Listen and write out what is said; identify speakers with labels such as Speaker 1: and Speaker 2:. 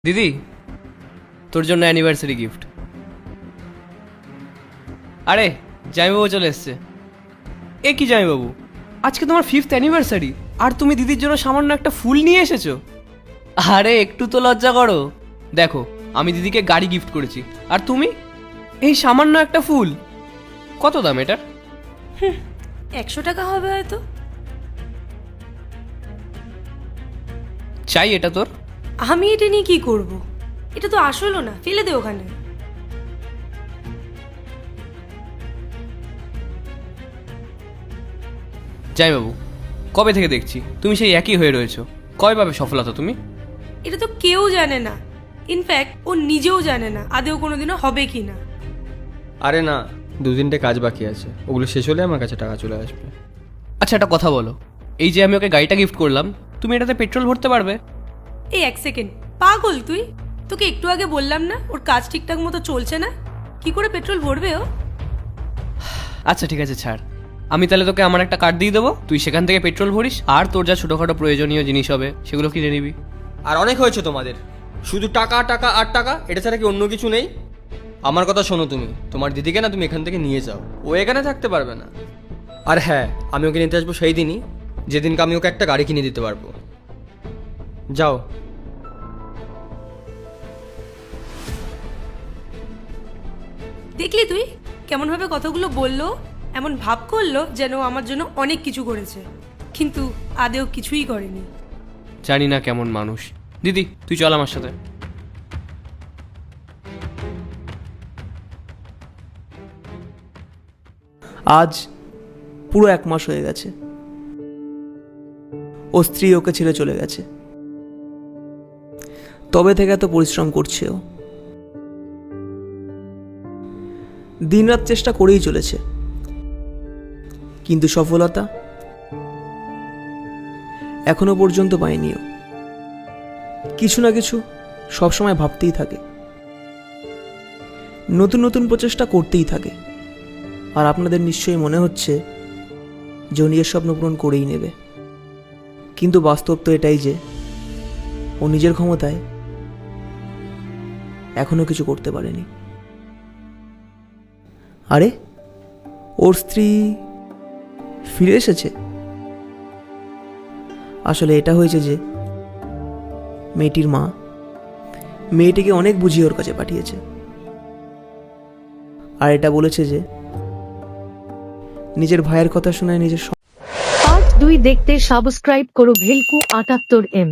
Speaker 1: দিদি, তোর জন্য অ্যানিভার্সারি গিফট। আরে জামাইবাবু চলে এসছে। এ কি জামাইবাবু, আজকে তোমার 5th অ্যানিভার্সারি আর তুমি দিদির জন্য সামান্য একটা ফুল নিয়ে এসেছো? আরে একটু তো লজ্জা করো। দেখো, আমি দিদিকে গাড়ি গিফট করেছি আর তুমি এই সামান্য একটা ফুল। কত দাম এটার?
Speaker 2: 100 টাকা হবে হয়তো।
Speaker 1: চাই এটা তোর?
Speaker 2: আমি এটা নিয়ে কি করব? এটা তো আসলো না, ফেলে দে ওখানে।
Speaker 1: জামাইবাবু, কবে থেকে দেখছি তুমি সেই একই হয়ে রয়েছো। কবে পাবে সফলতা তুমি?
Speaker 2: এটা তো কেউ জানে না, ইনফ্যাক্ট ও নিজেও জানে না আদেও কোনোদিনও হবে কি না।
Speaker 3: আরে না, 2-3টে কাজ বাকি আছে, ওগুলো শেষ হলে আমার কাছে টাকা চলে আসবে।
Speaker 1: আচ্ছা একটা কথা বলো, এই যে আমি ওকে গাড়িটা গিফট করলাম, তুমি এটাতে পেট্রোল ভরতে পারবে?
Speaker 2: এই 1 সেকেন্ড, পাগল তুই? তোকে একটু আগে বললাম না ওর কাজ ঠিকঠাক মতো চলছে না, কি করে পেট্রোল ভরবে ও?
Speaker 1: আচ্ছা ঠিক আছে ছাড়, আমি তাহলে তোকে আমার একটা কার্ড দিয়ে দেবো, তুই সেখান থেকে পেট্রোল ভরিস আর তোর যা ছোটোখাটো প্রয়োজনীয় জিনিস হবে সেগুলো কিনে নিবি।
Speaker 3: আর অনেক হয়েছে তোমাদের, শুধু টাকা টাকা আর টাকা, এটা ছাড়া কি অন্য কিছু নেই? আমার কথা শোনো, তুমি তোমার দিদিকে না তুমি এখান থেকে নিয়ে যাও, ও এখানে থাকতে পারবে না। আর হ্যাঁ, আমি ওকে নিতে আসবো সেই দিনই যেদিনকে আমি ওকে একটা গাড়ি কিনে দিতে পারবো। যাও।
Speaker 2: দেখলি তুই কেমন ভাবে কথাগুলো বললো, এমন ভাব করলো যেন ও আমার জন্য অনেক কিছু করেছে, কিন্তু আদেও কিছুই করেনি।
Speaker 1: জানি না কেমন মানুষ। দিদি তুই চল আমার সাথে।
Speaker 4: আজ পুরো 1 মাস হয়ে গেছে ও স্ত্রী ওকে ছেড়ে চলে গেছে। তবে থেকে এত পরিশ্রম করছে ও, দিনরাত চেষ্টা করেই চলেছে, কিন্তু সফলতা এখনো পর্যন্ত পায়নি ও। কিছু না কিছু সবসময় ভাবতেই থাকে, নতুন নতুন প্রচেষ্টা করতেই থাকে। আর আপনাদের নিশ্চয়ই মনে হচ্ছে যে ও নিজের স্বপ্ন পূরণ করেই নেবে, কিন্তু বাস্তব তো এটাই যে ও নিজের ক্ষমতায় এখনো কিছু করতে পারেনি। আরে ওর স্ত্রী ফিরে এসেছে। আসলে এটা হয়েছে যে মেয়েটির মা মেয়েটিকে অনেক বুঝিয়ে ওর কাছে পাঠিয়েছে, আর এটা বলেছে যে নিজের ভাইয়ের কথা শুনে নিজের
Speaker 5: পার্ট 2 দেখতে সাবস্ক্রাইব করো ভেলকু 78M।